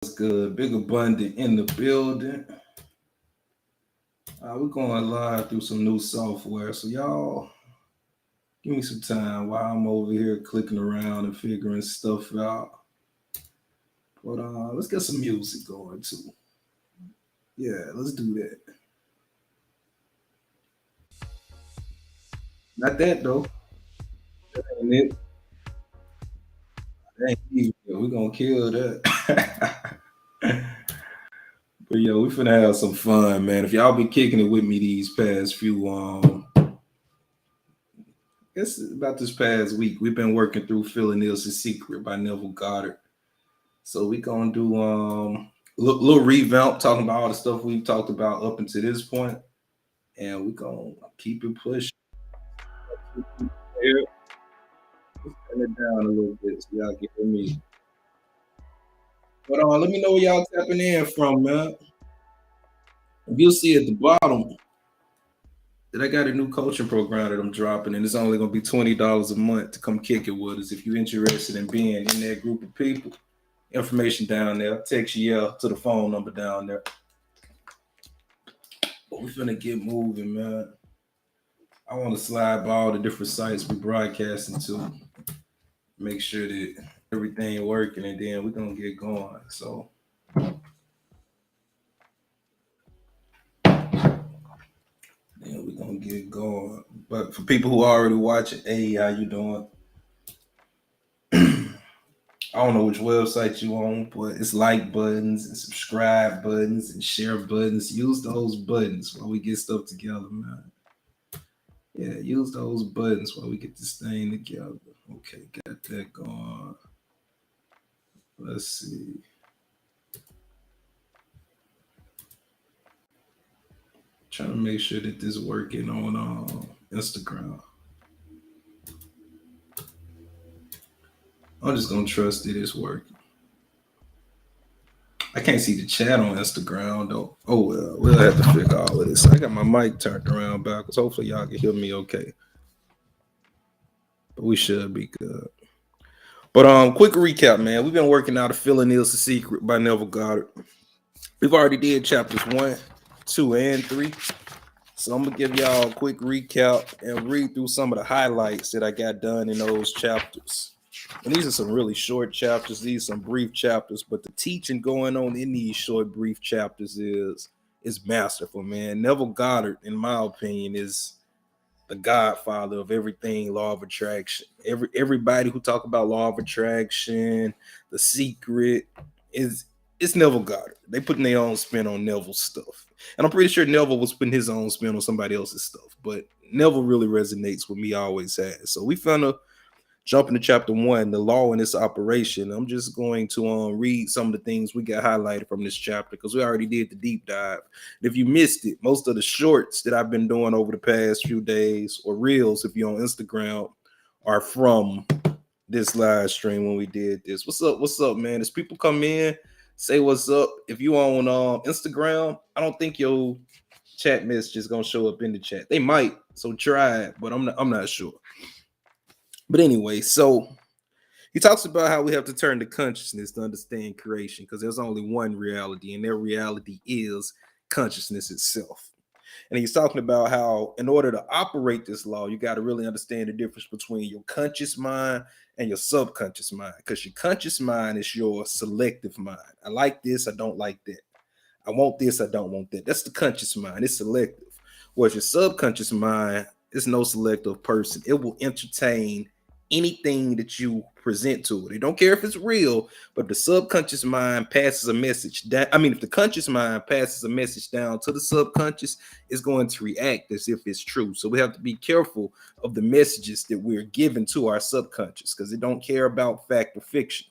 What's good? Big Abundant in the building. We're going live through some new software. So, y'all, give me some time while I'm over here clicking around and figuring stuff out. But let's get some music going too. Yeah, let's do that. Not that though. That ain't it. That ain't it. We're gonna kill that. But yeah, we finna have some fun, man. If y'all been kicking it with me these past few guess about this past week, we've been working through Phil Nielsen's Secret by Neville Goddard. So we gonna do little revamp talking about all the stuff we've talked about up until this point, and we gonna keep it pushing. Yeah, let's turn it down a little bit so y'all can hear me. But let me know where y'all tapping in from, man. If you'll see at the bottom that I got a new coaching program that I'm dropping, and it's only gonna be $20 a month to come kick it with us if you're interested in being in that group of people. Information down there. Text yeah to the phone number down there. But we finna get moving, man. I want to slide by all the different sites we broadcasting to, make sure that everything working, and then we're gonna get going. So then we're gonna get going. But for people who are already watching, hey, how you doing? I don't know which website you on, but it's like buttons and subscribe buttons and share buttons. Use those buttons while we get stuff together, man. Yeah, use those buttons while we get this thing together. Okay, got that going. Let's see. Trying to make sure that this working on Instagram. I'm just gonna trust that it's working. I can't see the chat on Instagram though. Oh well, we'll have to figure all of this. I got my mic turned around backwards. Hopefully y'all can hear me okay. But we should be good. But quick recap, man. We've been working out a Phil Nielsen's Secret by Neville Goddard. We've already did chapters 1, 2, and 3. So I'm gonna give y'all a quick recap and read through some of the highlights that I got done in those chapters. And these are some really short chapters. These are some brief chapters, but the teaching going on in these short, brief chapters is masterful, man. Neville Goddard, in my opinion, is the godfather of everything law of attraction. Everybody who talk about law of attraction, the secret, is it's Neville Goddard. They putting their own spin on Neville's stuff. And I'm pretty sure Neville was putting his own spin on somebody else's stuff. But Neville really resonates with me, always has. So we finna jump into chapter 1, the law and its operation. I'm just going to read some of the things we got highlighted from this chapter because we already did the deep dive. And if you missed it, most of the shorts that I've been doing over the past few days, or reels if you're on Instagram, are from this live stream when we did this. What's up, man? As people come in, say what's up. If you on Instagram, I don't think your chat message is gonna show up in the chat. They might, so try it, but I'm not sure. But anyway, so he talks about how we have to turn to consciousness to understand creation because there's only one reality, and their reality is consciousness itself. And he's talking about how, in order to operate this law, you got to really understand the difference between your conscious mind and your subconscious mind, because your conscious mind is your selective mind. I like this, I don't like that. I want this, I don't want that. That's the conscious mind, it's selective. Whereas your subconscious mind is no selective person. It will entertain anything that you present to it. They don't care if it's real, but the subconscious mind passes a message down. I mean, if the conscious mind passes a message down to the subconscious, it's going to react as if it's true. So we have to be careful of the messages that we're giving to our subconscious because it don't care about fact or fiction.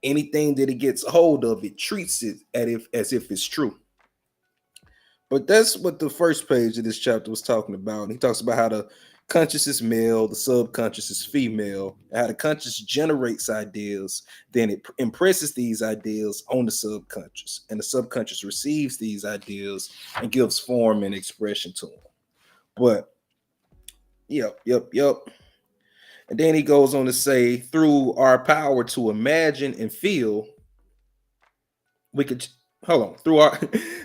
Anything that it gets a hold of, it treats it as if it's true. But that's what the first page of this chapter was talking about. And he talks about how the conscious is male, the subconscious is female, how the conscious generates ideas, then it impresses these ideas on the subconscious, and the subconscious receives these ideas and gives form and expression to them. But yep. And then he goes on to say, through our power to imagine and feel, We could hold on through our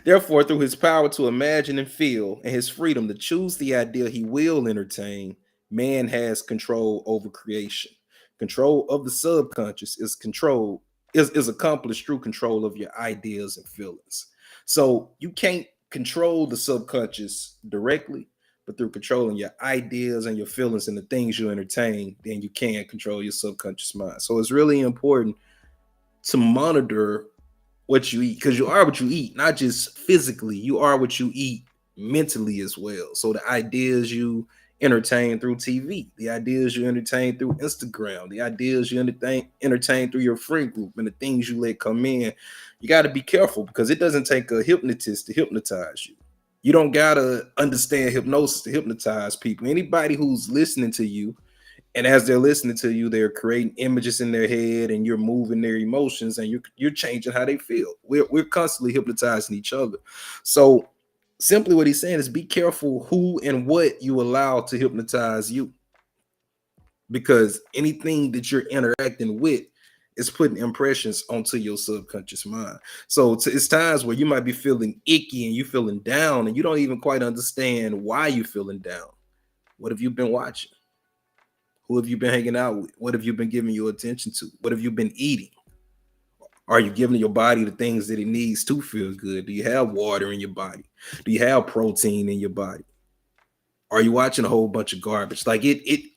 therefore through his power to imagine and feel and his freedom to choose the idea he will entertain, man has control over creation. Control of the subconscious is control is accomplished through control of your ideas and feelings. So you can't control the subconscious directly, but through controlling your ideas and your feelings and the things you entertain, then you can control your subconscious mind. So it's really important to monitor what you eat, because you are what you eat, not just physically. You are what you eat mentally as well. So the ideas you entertain through TV, the ideas you entertain through Instagram, the ideas you entertain through your friend group, and the things you let come in, you got to be careful, because it doesn't take a hypnotist to hypnotize you. You don't gotta understand hypnosis to hypnotize people. Anybody who's listening to you, and as they're listening to you, they're creating images in their head, and you're moving their emotions, and you're changing how they feel. We're constantly hypnotizing each other. So simply what he's saying is, be careful who and what you allow to hypnotize you, because anything that you're interacting with is putting impressions onto your subconscious mind. So it's times where you might be feeling icky and you feeling down, and you don't even quite understand why you're feeling down. What have you been watching? Who have you been hanging out with? What have you been giving your attention to? What have you been eating? Are you giving your body the things that it needs to feel good? Do you have water in your body? Do you have protein in your body? Are you watching a whole bunch of garbage? Like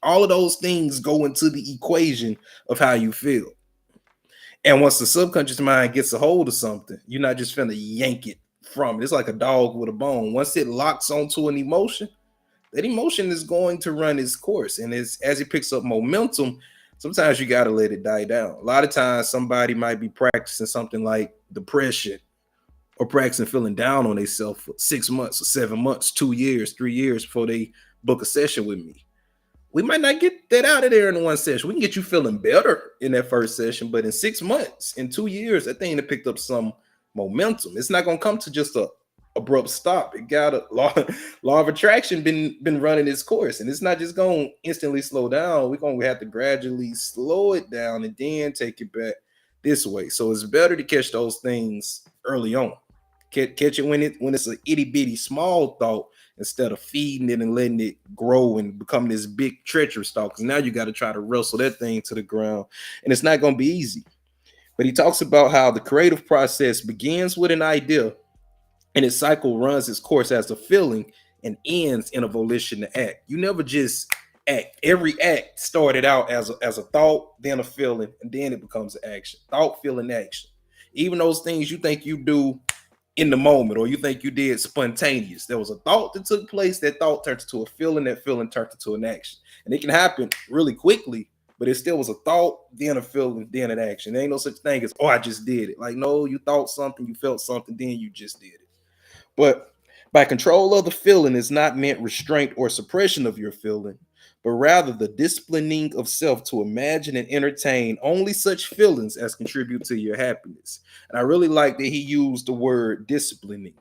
all of those things go into the equation of how you feel. And once the subconscious mind gets a hold of something, you're not just finna yank it from it. It's like a dog with a bone. Once it locks onto an emotion, that emotion is going to run its course. And as it picks up momentum, sometimes you got to let it die down. A lot of times somebody might be practicing something like depression, or practicing feeling down on themselves for 6 months or 7 months, 2 years, 3 years before they book a session with me. We might not get that out of there in one session. We can get you feeling better in that first session, but in 6 months, in 2 years, that thing that picked up some momentum. It's not going to come to just a abrupt stop. It got a law of attraction been running its course, and it's not just going to instantly slow down. We're going to have to gradually slow it down and then take it back this way. So it's better to catch those things early on. Catch it when it's an itty bitty small thought, instead of feeding it and letting it grow and become this big treacherous thought. Because now you got to try to wrestle that thing to the ground, and it's not going to be easy. But he talks about how the creative process begins with an idea, and its cycle runs its course as a feeling and ends in a volition to act. You never just act. Every act started out as a thought, then a feeling, and then it becomes an action. Thought, feeling, action. Even those things you think you do in the moment, or you think you did spontaneous, there was a thought that took place. That thought turned into a feeling. That feeling turned into an action. And it can happen really quickly, but it still was a thought, then a feeling, then an action. There ain't no such thing as, oh, I just did it. Like, no, you thought something, you felt something, then you just did it. But by control of the feeling is not meant restraint or suppression of your feeling, but rather the disciplining of self to imagine and entertain only such feelings as contribute to your happiness. And I really like that he used the word disciplining,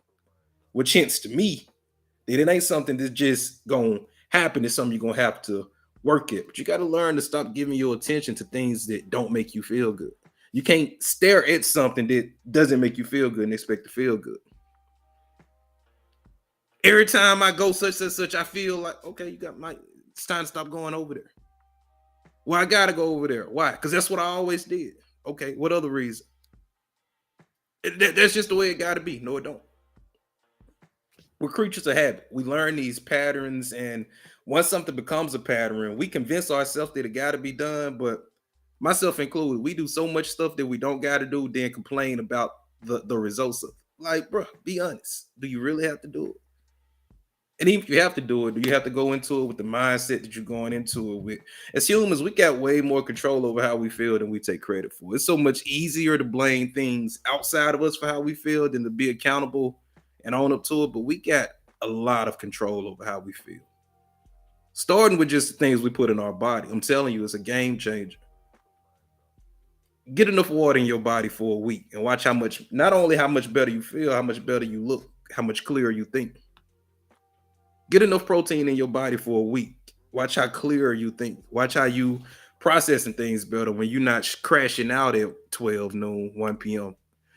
which hints to me that it ain't something that's just gonna happen. It's something you're gonna have to work at. But you got to learn to stop giving your attention to things that don't make you feel good. You can't stare at something that doesn't make you feel good and expect to feel good. Every time I go such and such, I feel like, okay, it's time to stop going over there. Well, I gotta go over there. Why? Because that's what I always did. Okay, what other reason? That's just the way it gotta be. No, it don't. We're creatures of habit. We learn these patterns, and once something becomes a pattern, we convince ourselves that it gotta be done. But myself included, we do so much stuff that we don't gotta do, then complain about the results of. Like, bro, be honest. Do you really have to do it? And even if you have to do it, do you have to go into it with the mindset that you're going into it with? As humans, we got way more control over how we feel than we take credit for. It's so much easier to blame things outside of us for how we feel than to be accountable and own up to it. But we got a lot of control over how we feel. Starting with just the things we put in our body. I'm telling you, it's a game changer. Get enough water in your body for a week and watch not only how much better you feel, how much better you look, how much clearer you think. Get enough protein in your body for a week. Watch how clear you think. Watch how you processing things better when you're not crashing out at 12 noon, 1 p.m.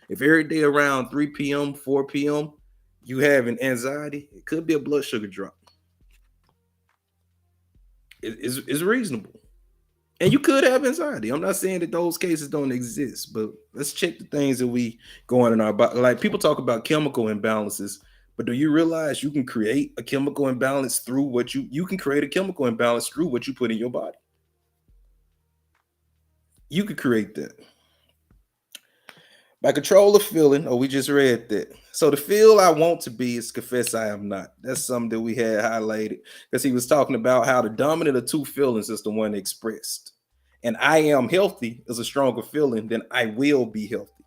If every day around 3 p.m., 4 p.m., you having anxiety, it could be a blood sugar drop. It's reasonable. And you could have anxiety. I'm not saying that those cases don't exist, but let's check the things that we go on in our body. Like people talk about chemical imbalances, but do you realize you can create a chemical imbalance through what you can create a chemical imbalance through what you put in your body? You could create that. By control of feeling, we just read that. So the feel I want to be is confess I am not. That's something that we had highlighted because he was talking about how the dominant of two feelings is the one expressed. And I am healthy is a stronger feeling than I will be healthy.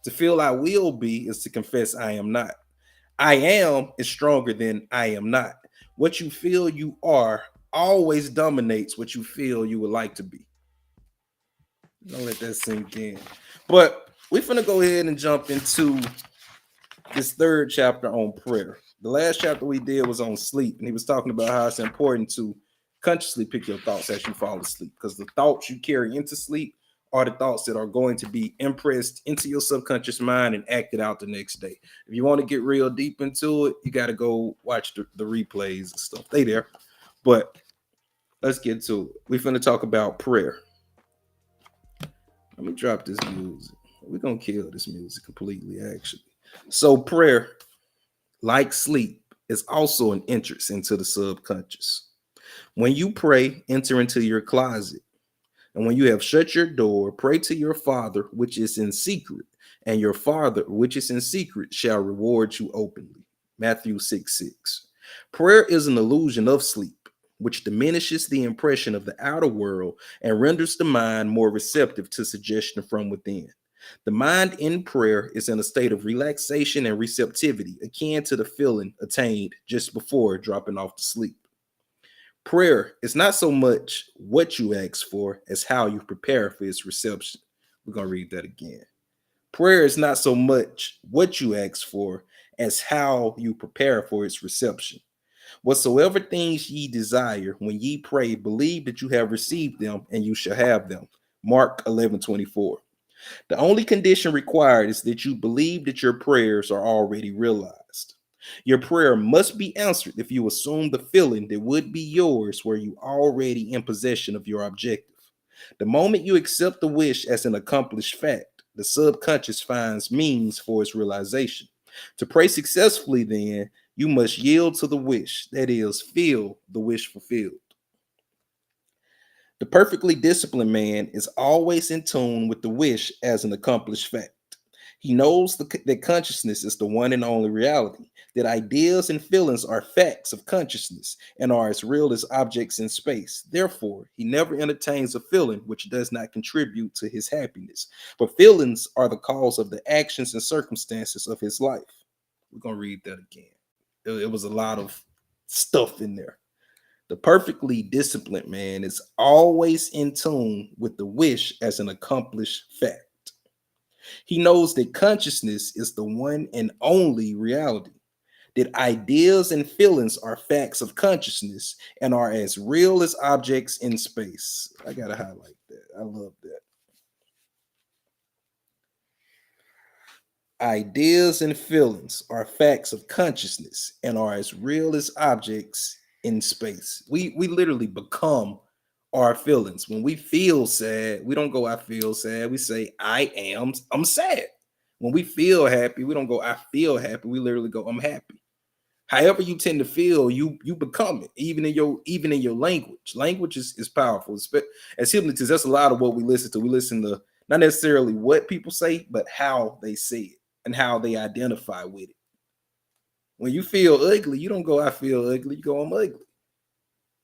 To feel I will be is to confess I am not. I am is stronger than I am not. What you feel you are always dominates what you feel you would like to be. Don't let that sink in. But we're finna go ahead and jump into this third chapter on prayer. The last chapter we did was on sleep, and he was talking about how it's important to consciously pick your thoughts as you fall asleep, because the thoughts you carry into sleep are the thoughts that are going to be impressed into your subconscious mind and acted out the next day. If you want to get real deep into it, you got to go watch the replays and stuff. They there. But let's get to it. We're finna talk about prayer. Let me drop this music. We're going to kill this music completely, actually. So prayer, like sleep, is also an entrance into the subconscious. When you pray, enter into your closet. And when you have shut your door, pray to your Father, which is in secret, and your Father, which is in secret, shall reward you openly. Matthew 6:6. Prayer is an illusion of sleep, which diminishes the impression of the outer world and renders the mind more receptive to suggestion from within. The mind in prayer is in a state of relaxation and receptivity, akin to the feeling attained just before dropping off to sleep. Prayer is not so much what you ask for as how you prepare for its reception. We're going to read that again. Prayer is not so much what you ask for as how you prepare for its reception. Whatsoever things ye desire, when ye pray, believe that you have received them, and you shall have them. Mark 11:24. The only condition required is that you believe that your prayers are already realized. Your prayer must be answered if you assume the feeling that would be yours were you already in possession of your objective. The moment you accept the wish as an accomplished fact, the subconscious finds means for its realization. To pray successfully, then, you must yield to the wish, that is, feel the wish fulfilled. The perfectly disciplined man is always in tune with the wish as an accomplished fact. He knows that consciousness is the one and only reality, that ideas and feelings are facts of consciousness and are as real as objects in space. Therefore, he never entertains a feeling which does not contribute to his happiness. But feelings are the cause of the actions and circumstances of his life. We're going to read that again. It was a lot of stuff in there. The perfectly disciplined man is always in tune with the wish as an accomplished fact. He knows that consciousness is the one and only reality, that ideas and feelings are facts of consciousness and are as real as objects in space. I got to highlight that. I love that. Ideas and feelings are facts of consciousness and are as real as objects in space. We literally become our feelings. When we feel sad, we don't go, I feel sad. We say, I'm sad. When we feel happy, we don't go, I feel happy. We literally go, I'm happy. However you tend to feel, you become it, even in your language. Language is powerful. As hypnotists, that's a lot of what we listen to. We listen to not necessarily what people say, but how they say it and how they identify with it. When you feel ugly, you don't go, I feel ugly. You go, I'm ugly.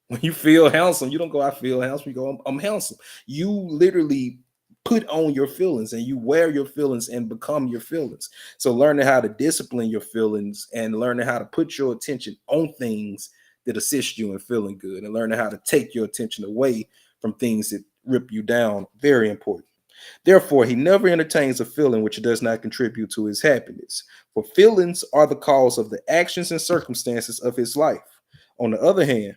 When you feel handsome, you don't go, I feel handsome. You go, I'm handsome. You literally put on your feelings and you wear your feelings and become your feelings. So learning how to discipline your feelings and learning how to put your attention on things that assist you in feeling good and learning how to take your attention away from things that rip you down, very important. Therefore, he never entertains a feeling which does not contribute to his happiness, for feelings are the cause of the actions and circumstances of his life. On the other hand,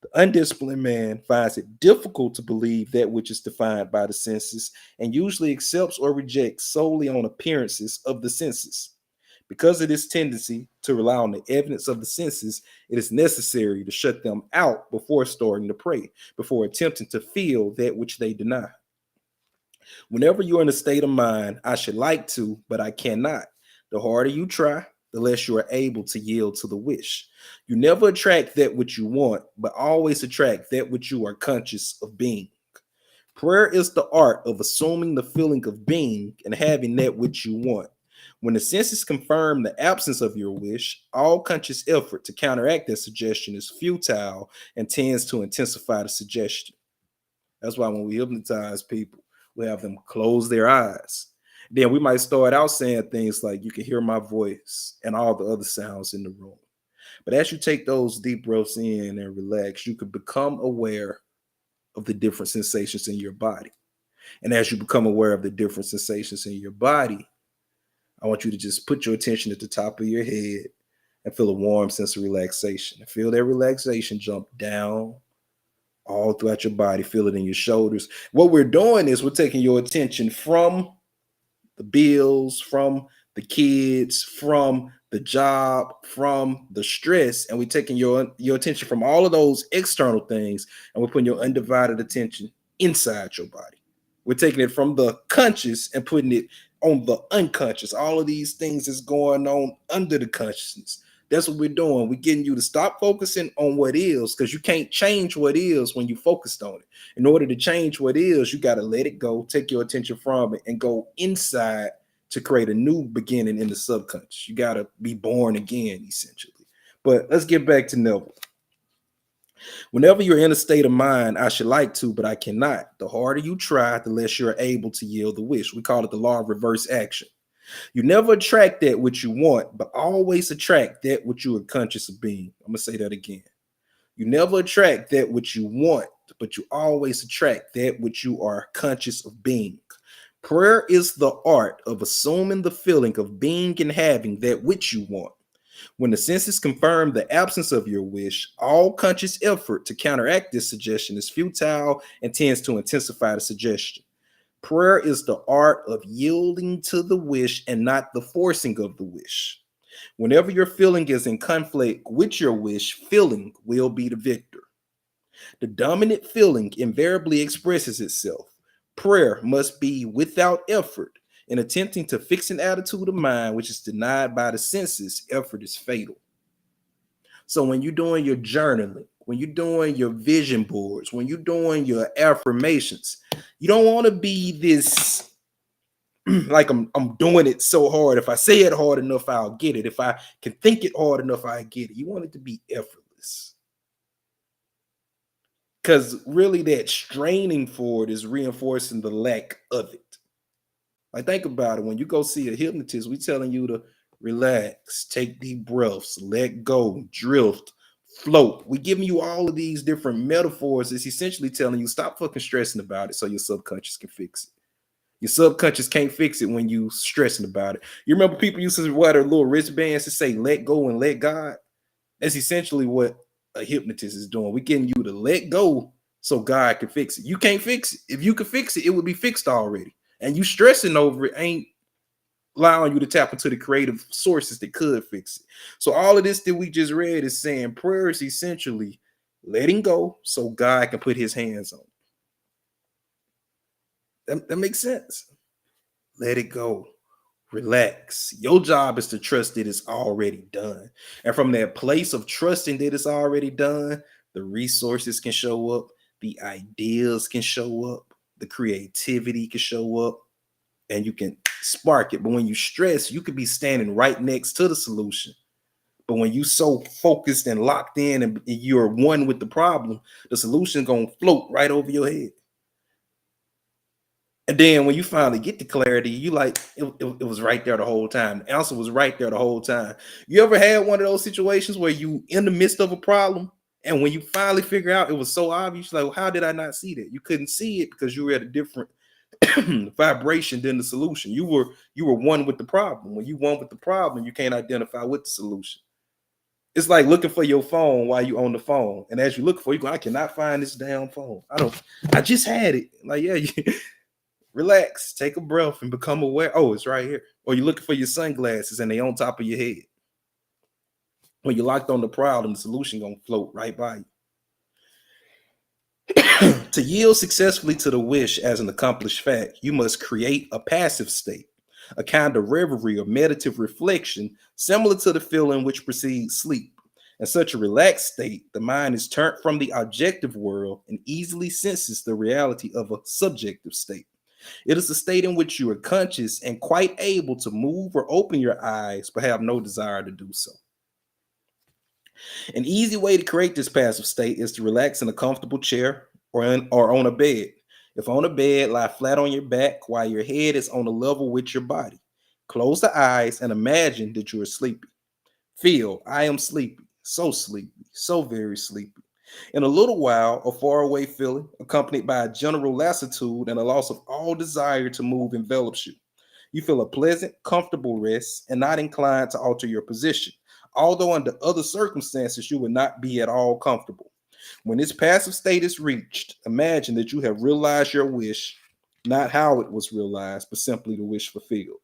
The undisciplined man finds it difficult to believe that which is defined by the senses and usually accepts or rejects solely on appearances of the senses. Because of this tendency to rely on the evidence of the senses, it is necessary to shut them out before starting to pray, before attempting to feel that which they deny. Whenever you're in a state of mind, I should like to, but I cannot. The harder you try, the less you are able to yield to the wish. You never attract that which you want, but always attract that which you are conscious of being. Prayer is the art of assuming the feeling of being and having that which you want. When the senses confirm the absence of your wish, all conscious effort to counteract that suggestion is futile and tends to intensify the suggestion. That's why when we hypnotize people, we have them close their eyes. Then we might start out saying things like, you can hear my voice and all the other sounds in the room. But as you take those deep breaths in and relax, you can become aware of the different sensations in your body. And as you become aware of the different sensations in your body, I want you to just put your attention at the top of your head and feel a warm sense of relaxation. And feel that relaxation jump down all throughout your body. Feel it in your shoulders. What we're doing is we're taking your attention from the bills, from the kids, from the job, from the stress, and we're taking your attention from all of those external things, and we're putting your undivided attention inside your body. We're taking it from the conscious and putting it on the unconscious. All of these things is going on under the consciousness. That's what we're doing. We're getting you to stop focusing on what is, because you can't change what is when you focused on it. In order to change what is, you got to let it go, take your attention from it, and go inside to create a new beginning in the subconscious. You got to be born again, essentially. But let's get back to Neville. Whenever you're in a state of mind, I should like to, but I cannot. The harder you try, the less you're able to yield the wish. We call it the law of reverse action. You never attract that which you want, but always attract that which you are conscious of being. I'm going to say that again. You never attract that which you want, but you always attract that which you are conscious of being. Prayer is the art of assuming the feeling of being and having that which you want. When the senses confirm the absence of your wish, all conscious effort to counteract this suggestion is futile and tends to intensify the suggestion. Prayer is the art of yielding to the wish and not the forcing of the wish. Whenever your feeling is in conflict with your wish, feeling will be the victor. The dominant feeling invariably expresses itself. Prayer must be without effort. In attempting to fix an attitude of mind which is denied by the senses, effort is fatal. So when you're doing your journaling, when you're doing your vision boards, when you're doing your affirmations, you don't want to be this like I'm doing it so hard. If I say it hard enough, I'll get it. If I can think it hard enough, I get it. You want it to be effortless. Because really that straining for it is reinforcing the lack of it. Like, think about it. When you go see a hypnotist, we telling you to relax, take deep breaths, let go, drift, float. We giving you all of these different metaphors. It's essentially telling you stop fucking stressing about it so your subconscious can fix it. Your subconscious can't fix it when you stressing about it. You remember people used to wear their little wristbands to say let go and let God? That's essentially what a hypnotist is doing. We're getting you to let go so God can fix it. You can't fix it. If you could fix it, it would be fixed already. And you stressing over it ain't allowing you to tap into the creative sources that could fix it. So all of this that we just read is saying prayer is essentially letting go so God can put his hands on it. That makes sense. Let it go. Relax. Your job is to trust that it's already done. And from that place of trusting that it's already done, the resources can show up, the ideas can show up, the creativity can show up, and you can spark it. But when you stress, you could be standing right next to the solution. But when you so focused and locked in and you're one with the problem, the solution is going to float right over your head. And then when you finally get the clarity, you like, it was right there the whole time. The answer was right there the whole time. You ever had one of those situations where you in the midst of a problem, and when you finally figure out it was so obvious, like, well, how did I not see that? You couldn't see it because you were at a different vibration than the solution. You were one with the problem. When you one with the problem, you can't identify with the solution. It's like looking for your phone while you on the phone. And as you look for it, you go, I cannot find this damn phone. I just had it. Like, yeah, relax, take a breath and become aware. Oh, it's right here. Or you're looking for your sunglasses and they on top of your head. When you're locked on the problem, the solution gonna float right by you. To yield successfully to the wish as an accomplished fact, you must create a passive state, a kind of reverie or meditative reflection similar to the feeling which precedes sleep. In such a relaxed state, the mind is turned from the objective world and easily senses the reality of a subjective state. It is a state in which you are conscious and quite able to move or open your eyes, but have no desire to do so. An easy way to create this passive state is to relax in a comfortable chair or on a bed. If on a bed, lie flat on your back while your head is on a level with your body. Close the eyes and imagine that you are sleepy. Feel, I am sleepy, so very sleepy. In a little while, a faraway feeling, accompanied by a general lassitude and a loss of all desire to move, envelops you. You feel a pleasant, comfortable rest and not inclined to alter your position, although under other circumstances you would not be at all comfortable. When this passive state is reached, imagine that you have realized your wish, not how it was realized, but simply the wish fulfilled.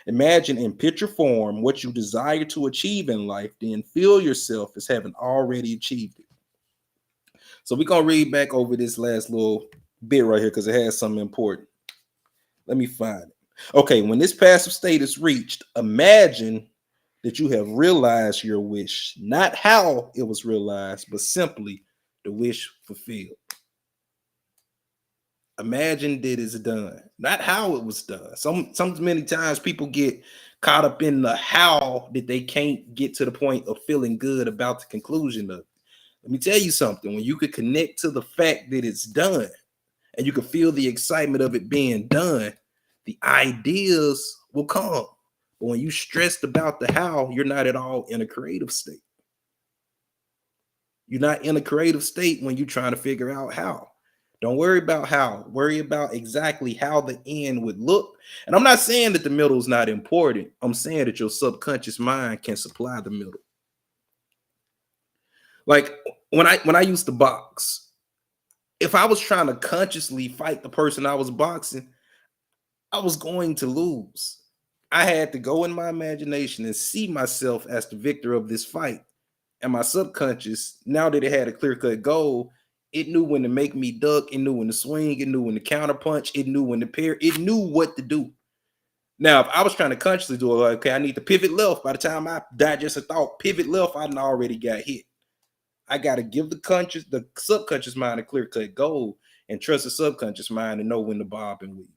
Imagine in picture form what you desire to achieve in life, then feel yourself as having already achieved it. So we're going to read back over this last little bit right here because it has something important. Let me find it. Okay, when this passive state is reached, imagine that you have realized your wish, not how it was realized, but simply the wish fulfilled. Imagine that it's done, not how it was done. Some many times people get caught up in the how that they can't get to the point of feeling good about the conclusion of it. Let me tell you something. When you could connect to the fact that it's done and you can feel the excitement of it being done, the ideas will come. But when you stressed about the how, you're not at all in a creative state. You're not in a creative state when you're trying to figure out how. Don't worry about how. Worry about exactly how the end would look. And I'm not saying that the middle is not important. I'm saying that your subconscious mind can supply the middle. Like when I used to box, if I was trying to consciously fight the person I was boxing, I was going to lose. I had to go in my imagination and see myself as the victor of this fight. And my subconscious, now that it had a clear-cut goal, it knew when to make me duck, it knew when to swing, it knew when to counterpunch, it knew when to pair, it knew what to do. Now, if I was trying to consciously do it, like, okay, I need to pivot left. By the time I digest a thought, pivot left, I already got hit. I got to give the subconscious mind a clear-cut goal and trust the subconscious mind to know when to bob and weave.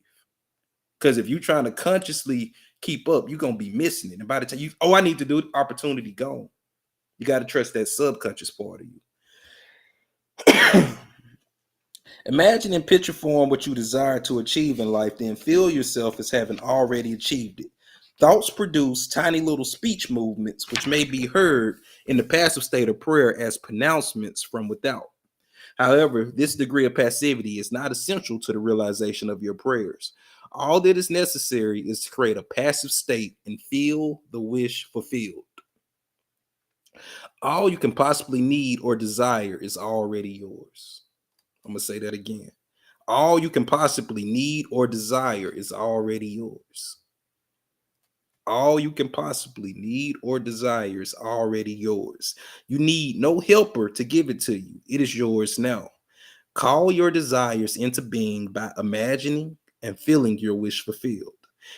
Because if you're trying to consciously keep up, you're going to be missing it. And by the time I need to do it, opportunity gone. You got to trust that subconscious part of you. Imagine in picture form what you desire to achieve in life, then feel yourself as having already achieved it. Thoughts produce tiny little speech movements, which may be heard in the passive state of prayer as pronouncements from without. However, this degree of passivity is not essential to the realization of your prayers. All that is necessary is to create a passive state and feel the wish fulfilled. All you can possibly need or desire is already yours. I'm going to say that again. All you can possibly need or desire is already yours. All you can possibly need or desire is already yours. You need no helper to give it to you. It is yours now. Call your desires into being by imagining and feeling your wish fulfilled.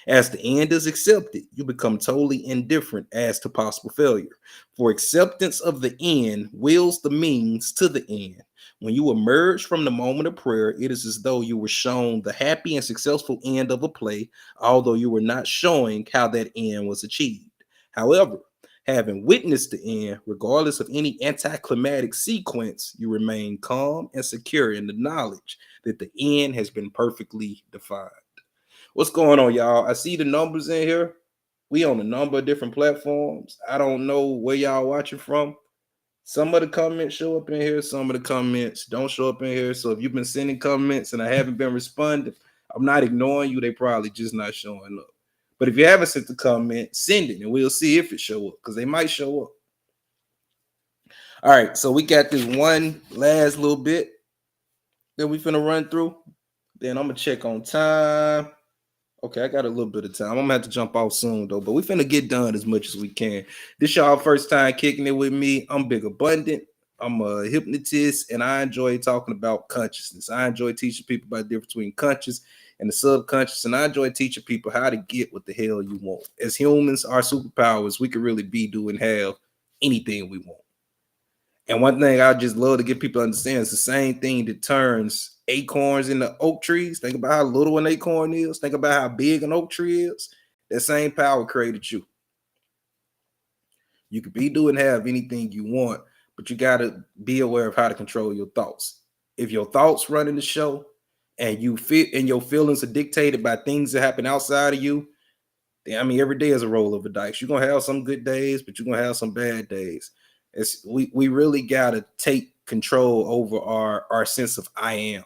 As the end is accepted, you become totally indifferent as to possible failure. For acceptance of the end wills the means to the end. When you emerge from the moment of prayer, it is as though you were shown the happy and successful end of a play, although you were not showing how that end was achieved. However, having witnessed the end, regardless of any anticlimactic sequence, you remain calm and secure in the knowledge that the end has been perfectly defined. What's going on, y'all? I see the numbers in here. We on a number of different platforms. I don't know where y'all watching from. Some of the comments show up in here. Some of the comments don't show up in here. So if you've been sending comments and I haven't been responding, I'm not ignoring you. They probably just not showing up. But if you haven't sent the comment, send it and we'll see if it show up because they might show up. All right, so we got this one last little bit that we finna run through. Then I'm gonna check on time. Okay, I got a little bit of time. I'm gonna have to jump off soon though, but we finna get done as much as we can. This y'all first time kicking it with me. I'm Big Abundant. I'm a hypnotist, and I enjoy talking about consciousness. I enjoy teaching people about the difference between conscious and the subconscious, and I enjoy teaching people how to get what the hell you want. As humans, our superpowers, we can really be, do, and have anything we want. And one thing I just love to get people to understand is the same thing that turns acorns into oak trees. Think about how little an acorn is. Think about how big an oak tree is. That same power created you. You could be, do, and have anything you want, but you got to be aware of how to control your thoughts. If your thoughts running the show and you fit and your feelings are dictated by things that happen outside of you, then, I mean, every day is a roll of a dice. You're going to have some good days, but you're going to have some bad days. We really got to take control over our sense of I am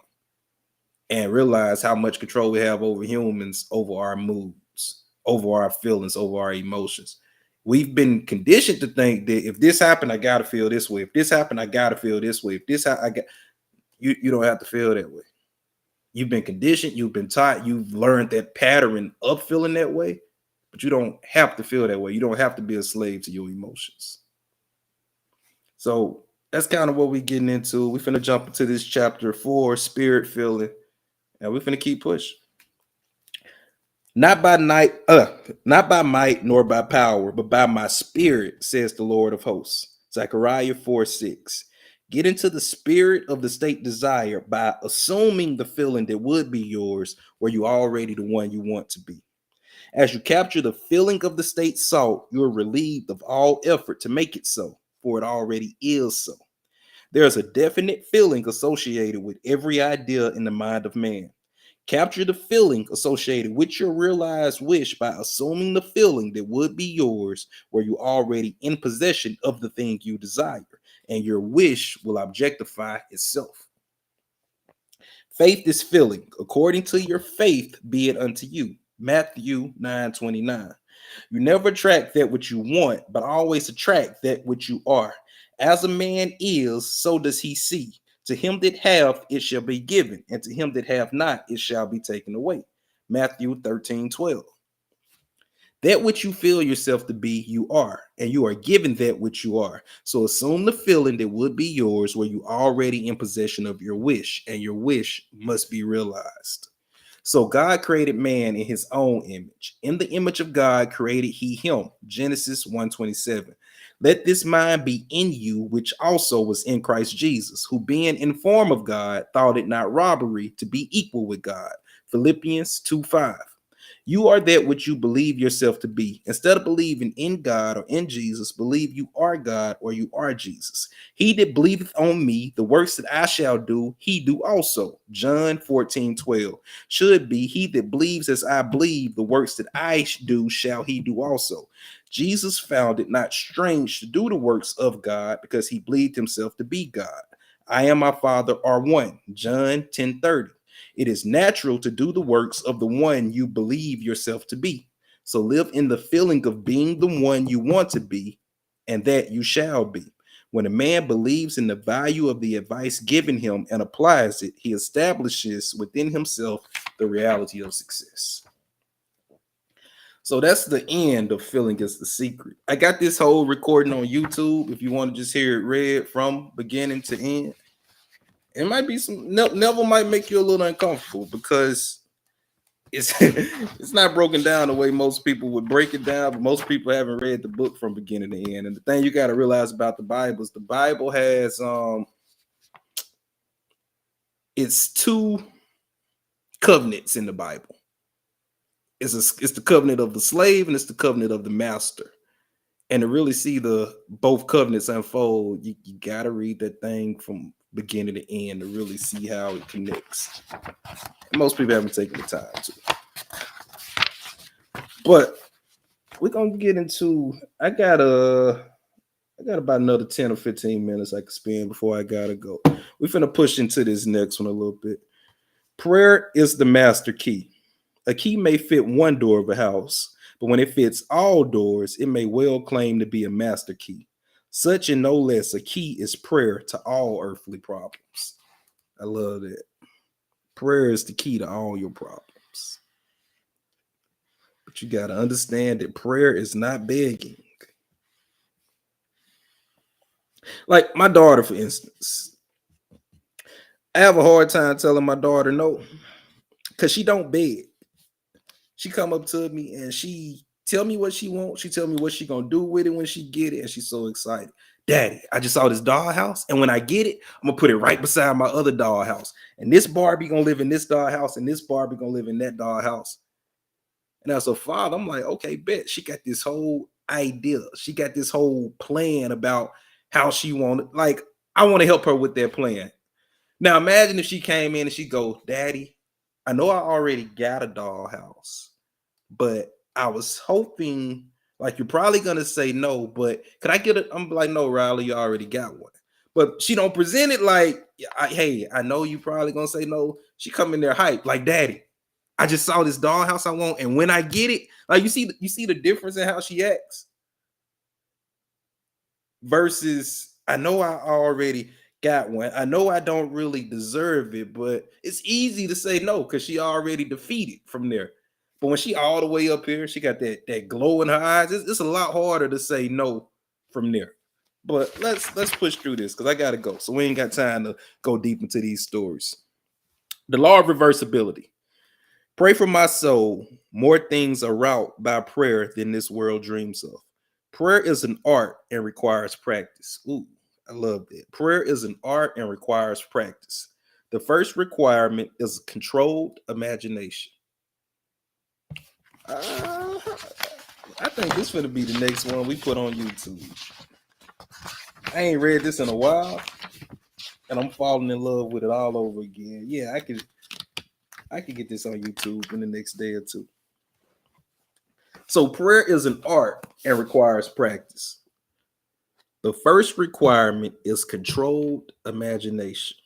and realize how much control we have over humans, over our moods, over our feelings, over our emotions. We've been conditioned to think that if this happened, I got to feel this way. If this happened, I got to feel this way. If this, I got you don't have to feel that way. You've been conditioned, you've been taught, you've learned that pattern of feeling that way, but you don't have to feel that way. You don't have to be a slave to your emotions. So that's kind of what we're getting into. We're finna jump into this chapter 4, spirit feeling, and we're finna keep pushing. Not by might nor by power, but by my spirit, says the Lord of hosts. Zechariah 4:6. Get into the spirit of the state desire by assuming the feeling that would be yours, where you're already the one you want to be. As you capture the feeling of the state sought, you're relieved of all effort to make it so, for it already is so. There's a definite feeling associated with every idea in the mind of man. Capture the feeling associated with your realized wish by assuming the feeling that would be yours, where you're already in possession of the thing you desire, and your wish will objectify itself. Faith is feeling. According to your faith, be it unto you. Matthew 9:29. You never attract that which you want, but always attract that which you are. As a man is, so does he see. To him that have, it shall be given, and to him that have not, it shall be taken away. Matthew 13:12. That which you feel yourself to be, you are, and you are given that which you are. So assume the feeling that would be yours, where you already in possession of your wish, and your wish must be realized. So God created man in his own image. In the image of God created he him. Genesis 1:27. Let this mind be in you, which also was in Christ Jesus, who being in form of God, thought it not robbery to be equal with God. Philippians 2:5. You are that which you believe yourself to be. Instead of believing in God or in Jesus, believe you are God or you are Jesus. He that believeth on me, the works that I shall do, he do also. John 14:12. Should be, he that believes as I believe, the works that I do shall he do also. Jesus found it not strange to do the works of God because he believed himself to be God. I and my Father are one. John 10:30. It is natural to do the works of the one you believe yourself to be. So live in the feeling of being the one you want to be, and that you shall be. When a man believes in the value of the advice given him and applies it, he establishes within himself the reality of success. So that's the end of Feeling is the Secret. I got this whole recording on YouTube if you want to just hear it read from beginning to end. It might be some Neville might make you a little uncomfortable because it's it's not broken down the way most people would break it down, but most people haven't read the book from beginning to end. And the thing you got to realize about the Bible is the Bible has it's two covenants in the Bible. It's the covenant of the slave and it's the covenant of the master. And to really see the both covenants unfold, you got to read that thing from beginning to end to really see how it connects. And most people haven't taken the time to. But we're gonna get into. I got about another 10 or 15 minutes I can spend before I gotta go. We're finna push into this next one a little bit. Prayer is the master key. A key may fit one door of a house, but when it fits all doors, it may well claim to be a master key. Such and no less a key is prayer to all earthly problems. I love that. Prayer is the key to all your problems. But you got to understand that prayer is not begging. Like my daughter, for instance, I have a hard time telling my daughter no because she don't beg. She come up to me and she tell me what she wants. She tell me what she gonna do with it when she get it, and she's so excited. Daddy, I just saw this dollhouse, and when I get it, I'm gonna put it right beside my other dollhouse. And this Barbie gonna live in this dollhouse, and this Barbie gonna live in that dollhouse. And as a father, I'm like, okay, bet. She got this whole idea. She got this whole plan about how she wanted. Like, I want to help her with that plan. Now, imagine if she came in and she go, Daddy, I know I already got a dollhouse, but I was hoping, like, you're probably gonna say no, but could I get it? I'm like, no, Riley, you already got one. But she don't present it like, hey, I know you probably gonna say no. She come in there hype, like, Daddy, I just saw this dollhouse I want, and when I get it, like you see the difference in how she acts versus I know I already got one. I know I don't really deserve it, but it's easy to say no because she already defeated from there. But when she all the way up here, she got that glow in her eyes. It's a lot harder to say no from there. But let's push through this because I gotta go. So we ain't got time to go deep into these stories. The law of reversibility. Pray for my soul. More things are wrought by prayer than this world dreams of. Prayer is an art and requires practice. Ooh, I love that. Prayer is an art and requires practice. The first requirement is a controlled imagination. I think this is going to be the next one we put on YouTube. I ain't read this in a while, and I'm falling in love with it all over again. Yeah, I could get this on YouTube in the next day or two. So prayer is an art and requires practice. The first requirement is controlled imagination.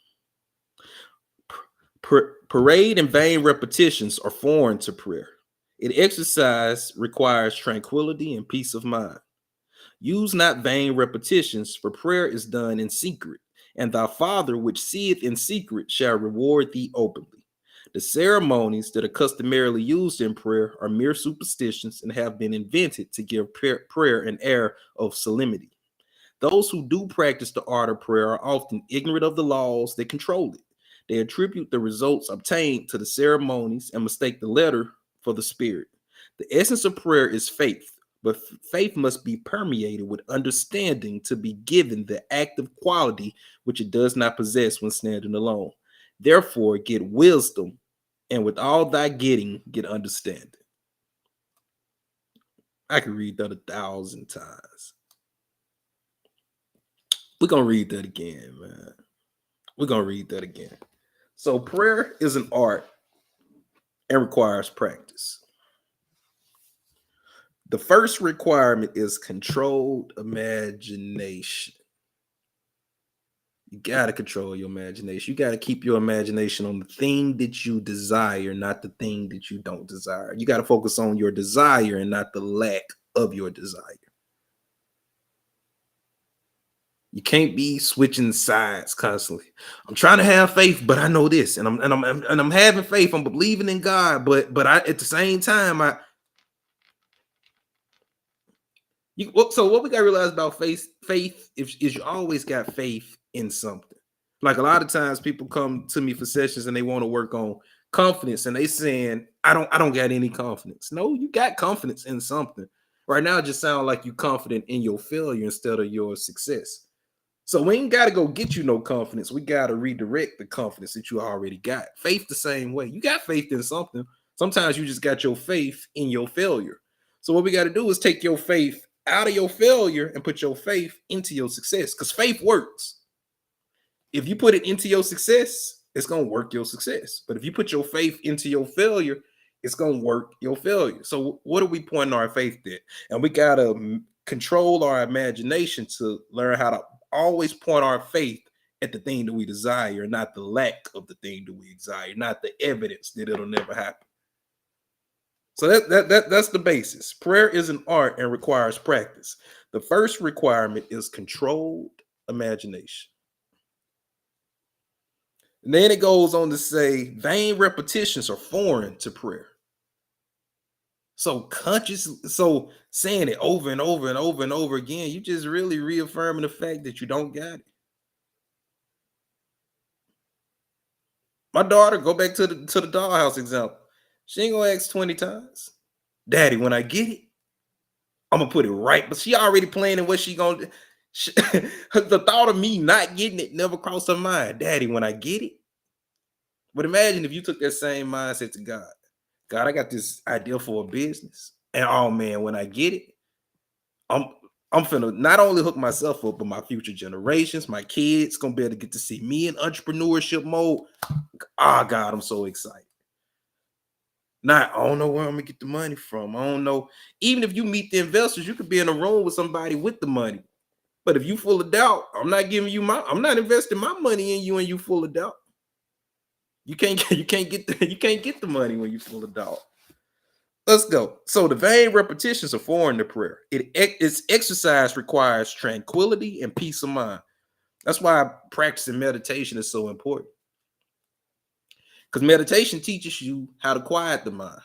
Parade and vain repetitions are foreign to prayer. Its exercise requires tranquility and peace of mind. Use not vain repetitions, for prayer is done in secret, and thy Father which seeth in secret shall reward thee openly. The ceremonies that are customarily used in prayer are mere superstitions and have been invented to give prayer an air of solemnity. Those who do practice the art of prayer are often ignorant of the laws that control it. They attribute the results obtained to the ceremonies and mistake the letter for the spirit. The essence of prayer is faith, but faith must be permeated with understanding to be given the active quality which it does not possess when standing alone. Therefore, get wisdom, and with all thy getting, get understanding. I could read that 1,000 times. We're going to read that again, man. We're going to read that again. So prayer is an art and requires practice. The first requirement is controlled imagination. You got to control your imagination. You got to keep your imagination on the thing that you desire, not the thing that you don't desire. You got to focus on your desire and not the lack of your desire. You can't be switching sides constantly. I'm trying to have faith, but I know this, and I'm having faith. I'm believing in God, but I at the same time so what we got to realize about faith is you always got faith in something. Like a lot of times people come to me for sessions and they want to work on confidence, and they saying I don't got any confidence. No, you got confidence in something. Right now, it just sounds like you confident in your failure instead of your success. So we ain't got to go get you no confidence. We got to redirect the confidence that you already got. Faith the same way. You got faith in something. Sometimes you just got your faith in your failure. So what we got to do is take your faith out of your failure and put your faith into your success, because faith works. If you put it into your success, it's going to work your success. But if you put your faith into your failure, it's going to work your failure. So what are we pointing our faith at? And we got to control our imagination to learn how to always point our faith at the thing that we desire, not the lack of the thing that we desire, not the evidence that it'll never happen. So that's the basis. Prayer is an art and requires practice. The first requirement is controlled imagination. And then it goes on to say vain repetitions are foreign to prayer. So saying it over and over and over and over again, you just really reaffirming the fact that you don't got it. My daughter, go back to the dollhouse example. She ain't gonna ask 20 times. Daddy, when I get it, I'm gonna put it right. But she already planning what she gonna do. The thought of me not getting it never crossed her mind. Daddy, when I get it. But imagine if you took that same mindset to God. God, I got this idea for a business. And oh man, when I get it, I'm I'm finna not only hook myself up, but my future generations, my kids, gonna be able to get to see me in entrepreneurship mode. Ah, God, I'm so excited. Not, I don't know where I'm gonna get the money from. I don't know. Even if you meet the investors, you could be in a room with somebody with the money. But if you full of doubt, I'm not investing my money in you and you full of doubt. You can't get the money when you full of doubt. Let's go. So the vain repetitions are foreign to prayer. Its exercise requires tranquility and peace of mind. That's why practicing meditation is so important. Because meditation teaches you how to quiet the mind.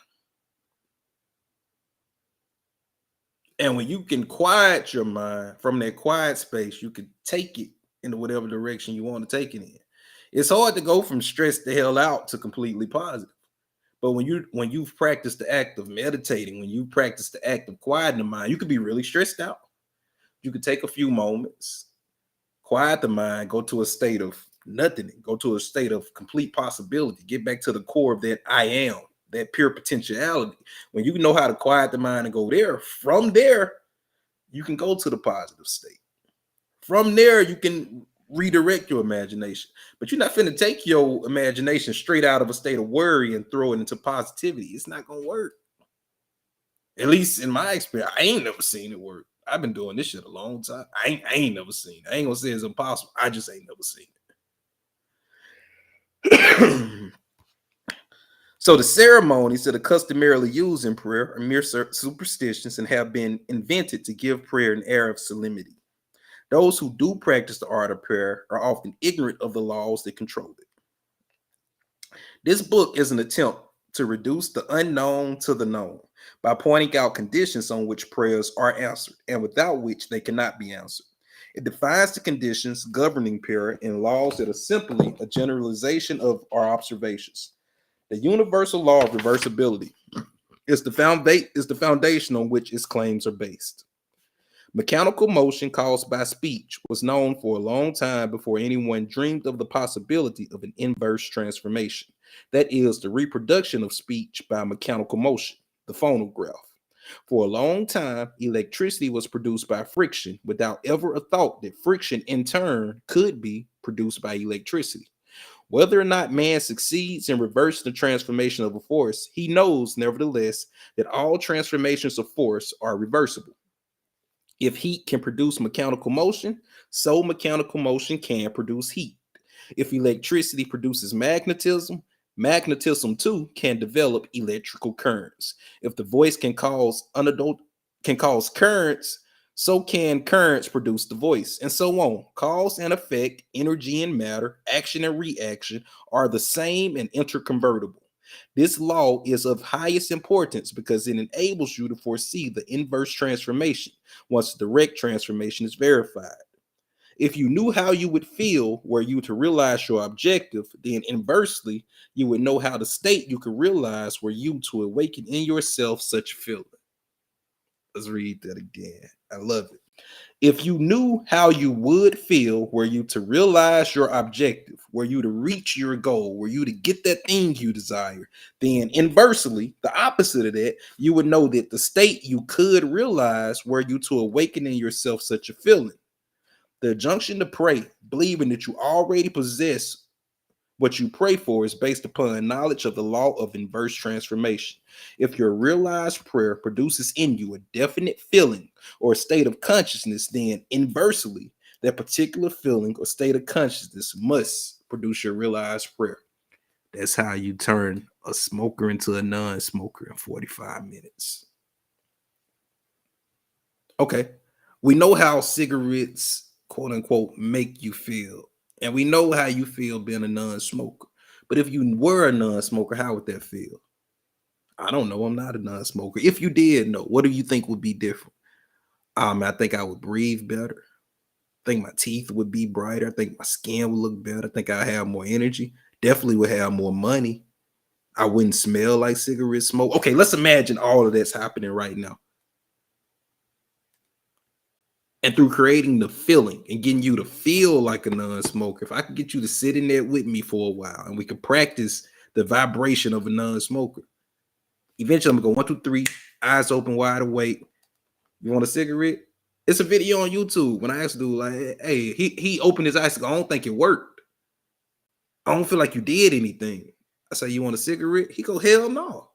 And when you can quiet your mind from that quiet space, you can take it into whatever direction you want to take it in. It's hard to go from stressed the hell out to completely positive. But when you've practiced the act of meditating, when you practice the act of quieting the mind, you could be really stressed out. You could take a few moments, quiet the mind, go to a state of nothing, go to a state of complete possibility, get back to the core of that I am, that pure potentiality. When you know how to quiet the mind and go there, from there, you can go to the positive state. From there, you can redirect your imagination. But you're not finna take your imagination straight out of a state of worry and throw it into positivity. It's not gonna work. At least in my experience, I ain't never seen it work. I've been doing this shit a long time. I ain't never seen it. I ain't gonna say it's impossible. I just ain't never seen it. So the ceremonies that are customarily used in prayer are mere superstitions and have been invented to give prayer an air of solemnity. Those who do practice the art of prayer are often ignorant of the laws that control it. This book is an attempt to reduce the unknown to the known by pointing out conditions on which prayers are answered and without which they cannot be answered. It defines the conditions governing prayer in laws that are simply a generalization of our observations. The universal law of reversibility is the foundation on which its claims are based. Mechanical motion caused by speech was known for a long time before anyone dreamed of the possibility of an inverse transformation. That is, the reproduction of speech by mechanical motion, the phonograph. For a long time, electricity was produced by friction without ever a thought that friction in turn could be produced by electricity. Whether or not man succeeds in reversing the transformation of a force, he knows, nevertheless, that all transformations of force are reversible. If heat can produce mechanical motion, so mechanical motion can produce heat. If electricity produces magnetism, magnetism too can develop electrical currents. If the voice can cause currents, so can currents produce the voice, and so on. Cause and effect, energy and matter, action and reaction are the same and interconvertible. This law is of highest importance because it enables you to foresee the inverse transformation once the direct transformation is verified. If you knew how you would feel were you to realize your objective, then inversely, you would know how the state you could realize were you to awaken in yourself such a feeling. Let's read that again. I love it. If you knew how you would feel were you to realize your objective, were you to reach your goal, were you to get that thing you desire, then inversely, the opposite of that, you would know that the state you could realize were you to awaken in yourself such a feeling. The injunction to pray, believing that you already possess what you pray for, is based upon knowledge of the law of inverse transformation. If your realized prayer produces in you a definite feeling or a state of consciousness, then inversely, that particular feeling or state of consciousness must produce your realized prayer. That's how you turn a smoker into a non-smoker in 45 minutes. Okay. We know how cigarettes, quote unquote, make you feel. And we know how you feel being a non-smoker. But if you were a non-smoker, how would that feel? I don't know. I'm not a non-smoker. If you did know, what do you think would be different? I think I would breathe better. I think my teeth would be brighter. I think my skin would look better. I think I have more energy. Definitely would have more money. I wouldn't smell like cigarette smoke. Okay, let's imagine all of that's happening right now. And through creating the feeling and getting you to feel like a non-smoker, if I could get you to sit in there with me for a while and we could practice the vibration of a non-smoker, eventually I'm gonna go 1, 2, 3, eyes open, wide awake. You want a cigarette? It's a video on YouTube. When I asked dude, like, hey, he opened his eyes. I don't think it worked. I don't feel like you did anything. I say, you want a cigarette? He go, hell no.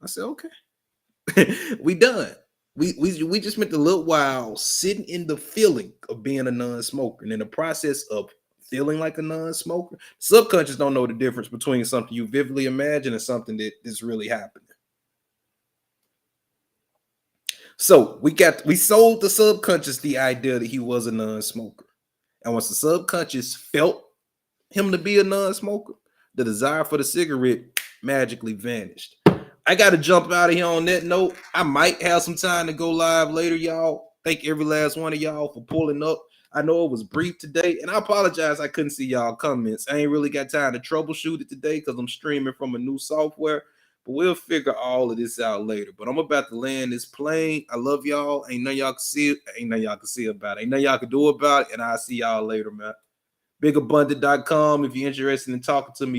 I said, okay. We done. We just spent a little while sitting in the feeling of being a non-smoker. And in the process of feeling like a non-smoker, subconscious don't know the difference between something you vividly imagine and something that is really happening. So we sold the subconscious the idea that he was a non-smoker. And once the subconscious felt him to be a non-smoker, the desire for the cigarette magically vanished. I got to jump out of here on that note. I might have some time to go live later, y'all. Thank every last one of y'all for pulling up. I know it was brief today, and I apologize I couldn't see y'all comments. I ain't really got time to troubleshoot it today because I'm streaming from a new software, but we'll figure all of this out later. But I'm about to land this plane. I love y'all. Ain't nothing y'all can see. Ain't nothing y'all can see about it. Ain't nothing y'all can do about it, and I'll see y'all later, man. BigAbundant.com if you're interested in talking to me.